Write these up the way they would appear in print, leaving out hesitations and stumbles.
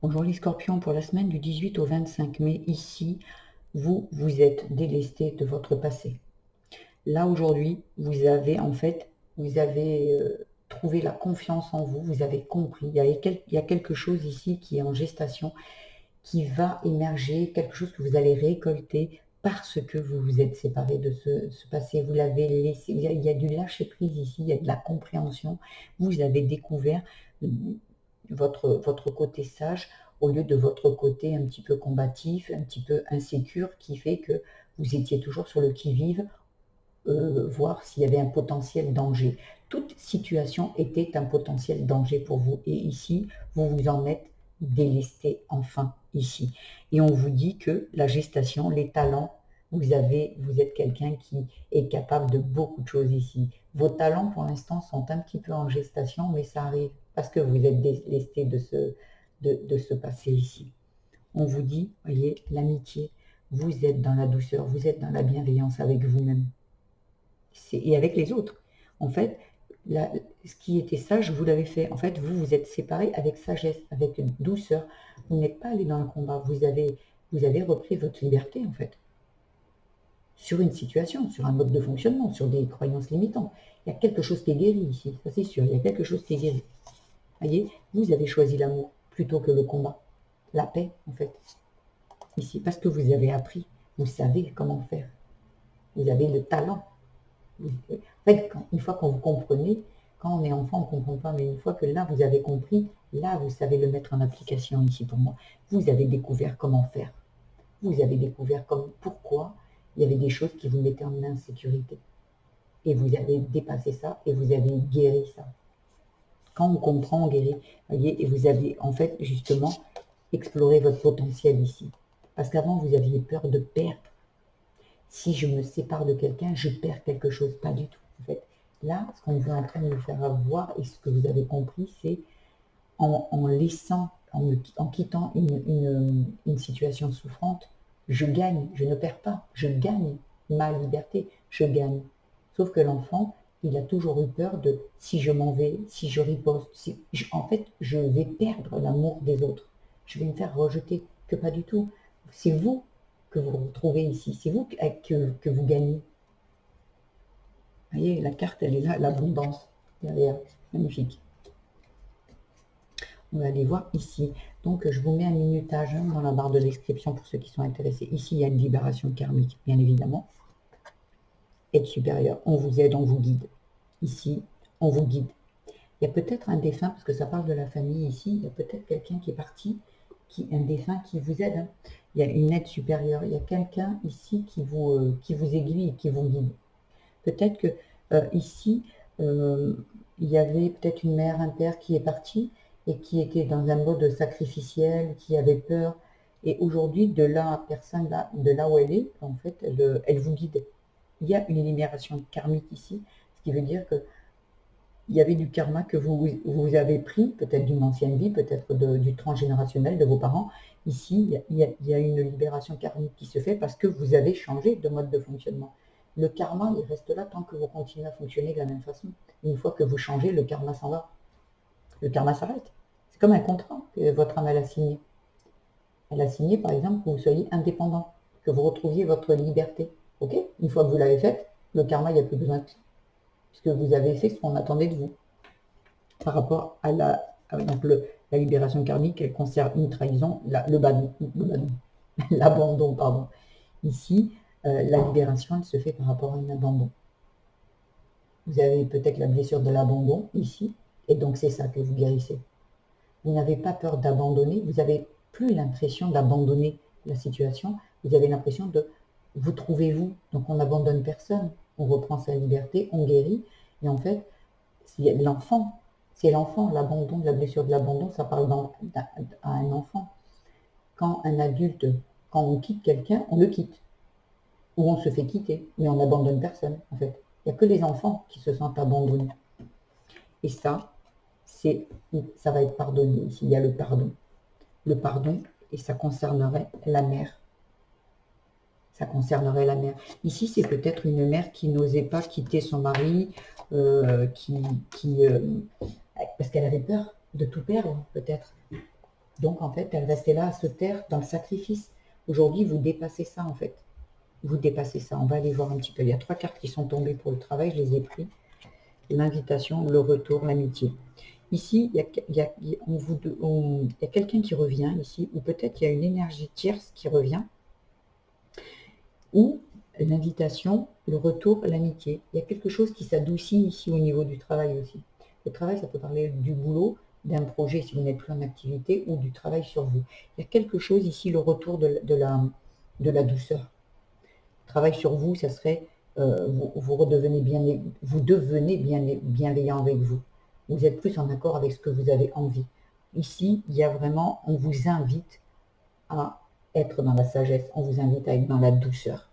Bonjour les scorpions, pour la semaine du 18 au 25 mai, ici, vous êtes délesté de votre passé. Là, aujourd'hui, vous avez trouvé la confiance en vous, vous avez compris. Il y a quelque chose ici qui est en gestation, qui va émerger, quelque chose que vous allez récolter parce que vous vous êtes séparé de ce passé. Vous l'avez laissé, il y a du lâcher-prise ici, il y a de la compréhension. Vous avez découvert votre côté sage au lieu de votre côté un petit peu combatif, un petit peu insécure, qui fait que vous étiez toujours sur le qui-vive, voir s'il y avait un potentiel danger. Toute situation était un potentiel danger pour vous. Et ici, vous vous en êtes délesté enfin ici. Et on vous dit que la gestation, les talents, vous êtes quelqu'un qui est capable de beaucoup de choses ici. Vos talents, pour l'instant, sont un petit peu en gestation, mais ça arrive parce que vous êtes délesté de ce passé ici. On vous dit, voyez, l'amitié, vous êtes dans la douceur, vous êtes dans la bienveillance avec vous-même et avec les autres. En fait, ce qui était sage, vous l'avez fait. En fait, vous vous êtes séparés avec sagesse, avec douceur. Vous n'êtes pas allé dans le combat. Vous avez repris votre liberté, en fait, sur une situation, sur un mode de fonctionnement, sur des croyances limitantes. Il y a quelque chose qui est guéri ici, ça c'est sûr. Il y a quelque chose qui est guéri. Voyez, vous avez choisi l'amour plutôt que le combat, la paix, en fait, ici, parce que vous avez appris, vous savez comment faire. Vous avez le talent. En fait, une fois qu'on vous comprenez, quand on est enfant, on ne comprend pas, mais une fois que là, vous avez compris, là, vous savez le mettre en application ici pour moi. Vous avez découvert comment faire. Vous avez découvert pourquoi il y avait des choses qui vous mettaient en insécurité. Et vous avez dépassé ça et vous avez guéri ça. Quand on comprend, on guérit. Voyez, et vous avez en fait justement exploré votre potentiel ici. Parce qu'avant, vous aviez peur de perdre. Si je me sépare de quelqu'un, je perds quelque chose. Pas du tout. En fait, là, ce qu'on est en train de nous faire voir et ce que vous avez compris, c'est en laissant, en quittant une situation souffrante, je gagne, je ne perds pas, je gagne ma liberté, je gagne. Sauf que l'enfant, il a toujours eu peur de si je m'en vais, si je riposte, en fait, je vais perdre l'amour des autres. Je vais me faire rejeter, que pas du tout. C'est vous que vous retrouvez ici, c'est vous que vous gagnez. Vous voyez, la carte, elle est là, l'abondance derrière, magnifique. On va aller voir ici. Donc, je vous mets un minutage dans la barre de description pour ceux qui sont intéressés. Ici, il y a une libération karmique, bien évidemment. Aide supérieure, on vous aide, on vous guide. Ici, on vous guide. Il y a peut-être un défunt, parce que ça parle de la famille ici, il y a peut-être quelqu'un qui est parti, un défunt qui vous aide. Hein. Il y a une aide supérieure, il y a quelqu'un ici qui vous aiguille, qui vous guide. Peut-être que ici, il y avait peut-être une mère, un père qui est parti et qui était dans un mode sacrificiel, qui avait peur. Et aujourd'hui, de là, personne là, de là où elle est, en fait, elle vous guide. Il y a une libération karmique ici, ce qui veut dire que il y avait du karma que vous avez pris, peut-être d'une ancienne vie, peut-être du transgénérationnel de vos parents. Ici, il y a une libération karmique qui se fait parce que vous avez changé de mode de fonctionnement. Le karma, il reste là tant que vous continuez à fonctionner de la même façon. Une fois que vous changez, le karma s'en va. Le karma s'arrête. C'est comme un contrat que votre âme a signé. Elle a signé, par exemple, que vous soyez indépendant, que vous retrouviez votre liberté. Ok? Une fois que vous l'avez faite, le karma, il n'y a plus besoin de ça. Puisque vous avez fait ce qu'on attendait de vous. Par rapport à donc la libération karmique, elle concerne une trahison, l'abandon, pardon. Ici, la libération, elle se fait par rapport à un abandon. Vous avez peut-être la blessure de l'abandon ici, et donc c'est ça que vous guérissez. Vous n'avez pas peur d'abandonner, vous n'avez plus l'impression d'abandonner la situation, vous avez l'impression de vous trouver vous, donc on n'abandonne personne, on reprend sa liberté, on guérit, et en fait, c'est l'enfant, l'abandon, la blessure de l'abandon, ça parle à un enfant. Quand un adulte, quand on quitte quelqu'un, on le quitte, ou on se fait quitter, mais on n'abandonne personne, en fait. Il n'y a que les enfants qui se sentent abandonnés. Et ça va être pardonné. Ici, il y a le pardon. Le pardon, et ça concernerait la mère. Ça concernerait la mère. Ici, c'est peut-être une mère qui n'osait pas quitter son mari, parce qu'elle avait peur de tout perdre, peut-être. Donc, en fait, elle restait là à se taire dans le sacrifice. Aujourd'hui, vous dépassez ça, en fait. Vous dépassez ça. On va aller voir un petit peu. Il y a 3 cartes qui sont tombées pour le travail, je les ai pris. L'invitation, le retour, l'amitié. Ici, il y a quelqu'un qui revient ici, ou peut-être il y a une énergie tierce qui revient, ou l'invitation, le retour, l'amitié. Il y a quelque chose qui s'adoucit ici au niveau du travail aussi. Le travail, ça peut parler du boulot, d'un projet si vous n'êtes plus en activité, ou du travail sur vous. Il y a quelque chose ici, le retour de la douceur. Travail sur vous, ça serait, vous devenez bienveillant avec vous. Vous êtes plus en accord avec ce que vous avez envie. Ici, il y a vraiment, on vous invite à être dans la sagesse, on vous invite à être dans la douceur.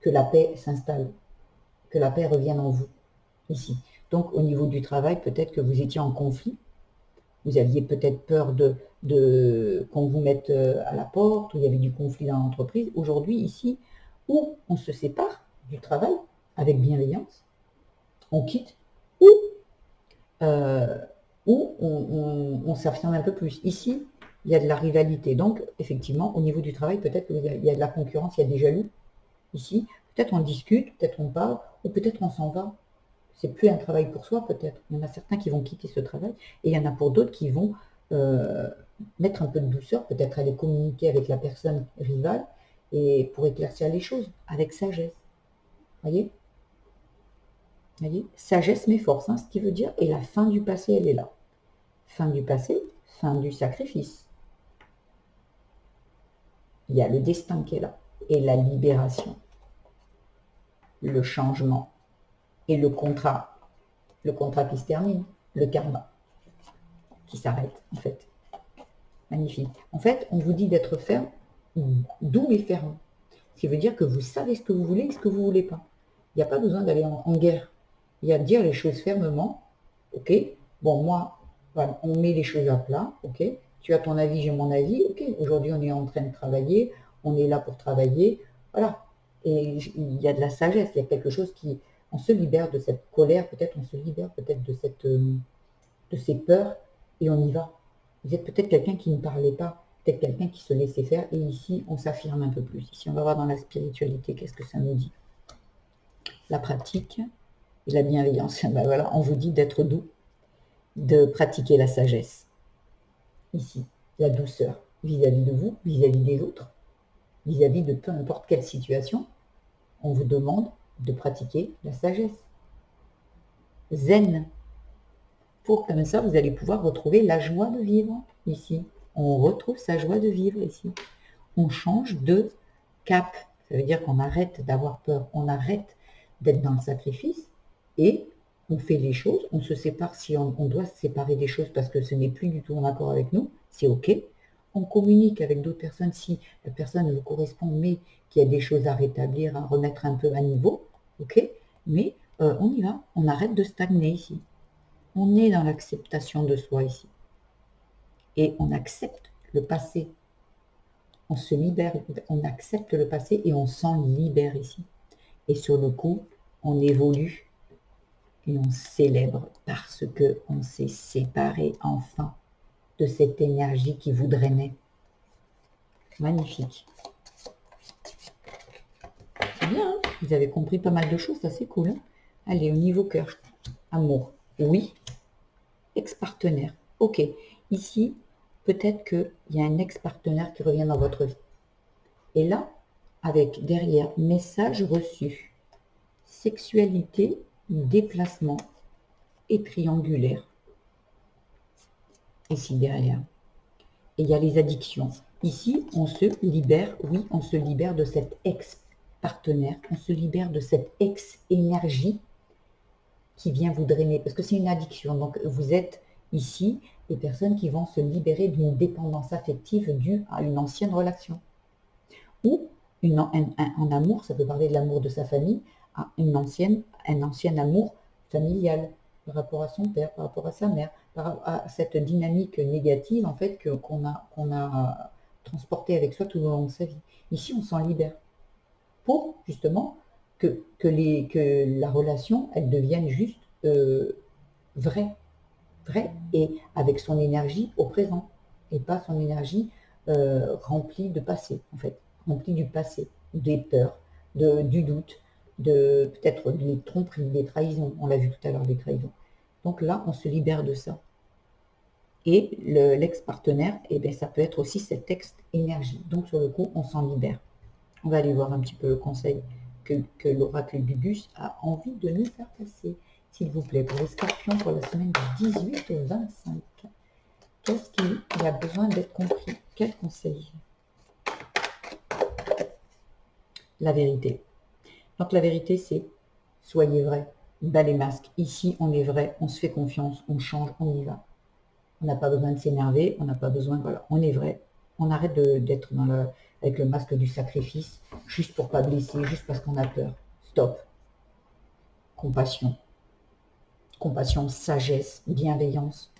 Que la paix s'installe, que la paix revienne en vous, ici. Donc, au niveau du travail, peut-être que vous étiez en conflit, vous aviez peut-être peur qu'on vous mette à la porte, ou il y avait du conflit dans l'entreprise. Aujourd'hui, ici, où on se sépare du travail avec bienveillance, on quitte, ou, on s'affirme un peu plus. Ici, il y a de la rivalité. Donc, effectivement, au niveau du travail, peut-être qu'il y a de la concurrence, il y a des jaloux. Ici, peut-être on discute, peut-être on parle, ou peut-être on s'en va. C'est plus un travail pour soi, peut-être. Il y en a certains qui vont quitter ce travail, et il y en a pour d'autres qui vont mettre un peu de douceur, peut-être aller communiquer avec la personne rivale, et pour éclaircir les choses, avec sagesse. Voyez? Voyez? Sagesse mais force, hein, ce qui veut dire, et la fin du passé, elle est là. Fin du passé, fin du sacrifice. Il y a le destin qui est là, et la libération, le changement, et le contrat qui se termine, le karma qui s'arrête, en fait. Magnifique. En fait, on vous dit d'être ferme, doux et ferme. Ce qui veut dire que vous savez ce que vous voulez et ce que vous ne voulez pas. Il n'y a pas besoin d'aller en guerre. Il y a de dire les choses fermement. Ok, bon, moi, voilà, on met les choses à plat. Ok, tu as ton avis, j'ai mon avis. Ok, aujourd'hui, on est en train de travailler. On est là pour travailler. Voilà. Et il y a de la sagesse. Il y a quelque chose qui... On se libère de cette colère, peut-être on se libère peut-être de ces peurs et on y va. Vous êtes peut-être quelqu'un qui ne parlait pas, peut-être quelqu'un qui se laissait faire, et ici, on s'affirme un peu plus. Ici, on va voir dans la spiritualité, qu'est-ce que ça nous dit. La pratique et la bienveillance. Ben voilà, on vous dit d'être doux, de pratiquer la sagesse. Ici, la douceur vis-à-vis de vous, vis-à-vis des autres, vis-à-vis de peu importe quelle situation, on vous demande de pratiquer la sagesse. Zen. Pour comme ça, vous allez pouvoir retrouver la joie de vivre ici. On retrouve sa joie de vivre ici. On change de cap. Ça veut dire qu'on arrête d'avoir peur, on arrête d'être dans le sacrifice et on fait les choses, on se sépare si on doit se séparer des choses parce que ce n'est plus du tout en accord avec nous, c'est ok. On communique avec d'autres personnes si la personne vous correspond, mais qu'il y a des choses à rétablir, à remettre un peu à niveau, ok. Mais on y va, on arrête de stagner ici. On est dans l'acceptation de soi ici. Et on accepte le passé. On se libère, on accepte le passé et on s'en libère ici. Et sur le coup, on évolue et on célèbre parce que on s'est séparé enfin de cette énergie qui vous drainait. Magnifique. C'est bien, hein, vous avez compris pas mal de choses, ça c'est cool. Hein. Allez, au niveau cœur. Amour. Oui. Ex-partenaire. Ok. Ici, peut-être qu'il y a un ex-partenaire qui revient dans votre vie. Et là, avec derrière message reçu, sexualité, déplacement et triangulaire. Ici derrière. Et il y a les addictions. Ici, on se libère, oui, on se libère de cet ex-partenaire, on se libère de cette ex-énergie qui vient vous drainer, parce que c'est une addiction. Donc vous êtes ici des personnes qui vont se libérer d'une dépendance affective due à une ancienne relation. Ou en amour, ça peut parler de l'amour de sa famille, à un ancien amour familial, par rapport à son père, par rapport à sa mère, par rapport à cette dynamique négative en fait qu'on a transportée avec soi tout au long de sa vie. Ici, on s'en libère pour justement que la relation, elle devienne juste vraie et avec son énergie au présent. et pas son énergie remplie de passé, en fait, remplie du passé, des peurs, du doute, de peut-être des tromperies, des trahisons. On l'a vu tout à l'heure, des trahisons. Donc là, on se libère de ça. Et l'ex-partenaire, eh bien, ça peut être aussi cette ex-énergie. Donc sur le coup, on s'en libère. On va aller voir un petit peu le conseil que l'oracle Bibus a envie de nous faire passer. S'il vous plaît, pour les scorpions, pour la semaine du 18 au 25. Qu'est-ce qu'il a besoin d'être compris? Quel conseil? La vérité. Donc la vérité, c'est soyez vrai, bas les masques. Ici, on est vrai, on se fait confiance, on change, on y va. On n'a pas besoin de s'énerver, on n'a pas besoin, voilà, on est vrai. On arrête d'être avec le masque du sacrifice, juste pour pas blesser, juste parce qu'on a peur. Stop. Compassion. Compassion, sagesse, bienveillance.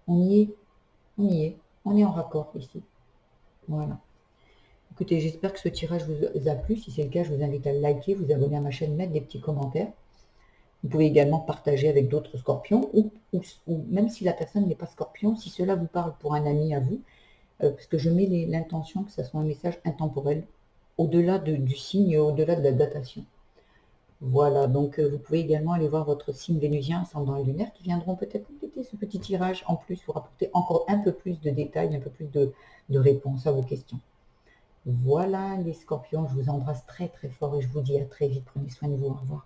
On y est, on y est, on est en raccord ici. Voilà. Écoutez, j'espère que ce tirage vous a plu. Si c'est le cas, je vous invite à le liker, vous abonner à ma chaîne, mettre des petits commentaires. Vous pouvez également partager avec d'autres scorpions, ou même si la personne n'est pas scorpion, si cela vous parle pour un ami à vous, parce que je mets l'intention que ce soit un message intemporel, au-delà du signe, au-delà de la datation. Voilà, donc vous pouvez également aller voir votre signe vénusien, ascendant et lunaire, qui viendront peut-être compléter ce petit tirage, en plus pour apporter encore un peu plus de détails, un peu plus de réponses à vos questions. Voilà les scorpions, je vous embrasse très très fort et je vous dis à très vite, prenez soin de vous, au revoir.